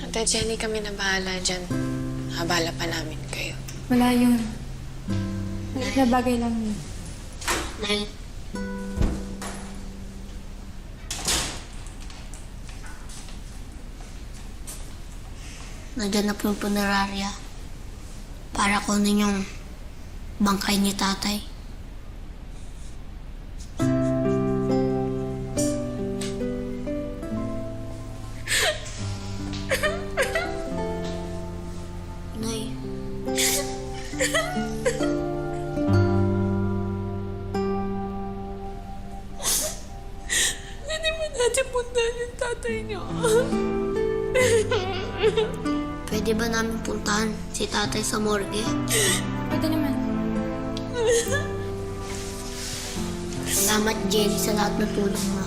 Ate Jenny, kami na bahala dyan. Habala pa namin kayo. Wala yun. Maliit na bagay lang yun. Nay. Nandiyan na po yung punerarya para kunin yung bangkay ni tatay. Nay. Hindi mo natin puntahan yung tatay niyo. Pwede ba namin puntahan si tatay sa morgue? Pwede naman. Salamat, Jenny, sa lahat ng tulong mo.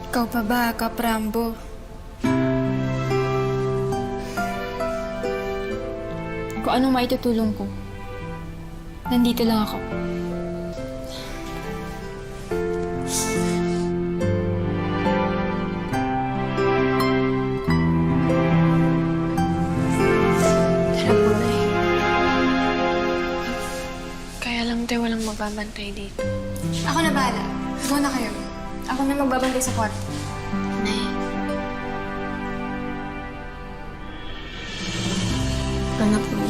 Ikaw pa ba, Kaprambo? Kung anong maitutulong ko, nandito lang ako. Tara po, Nay. Kaya lang tayo walang magbabantay dito. Ako na bahala. Go na kayo. Ako na magbabantay sa kwarto. Nay. Ano po?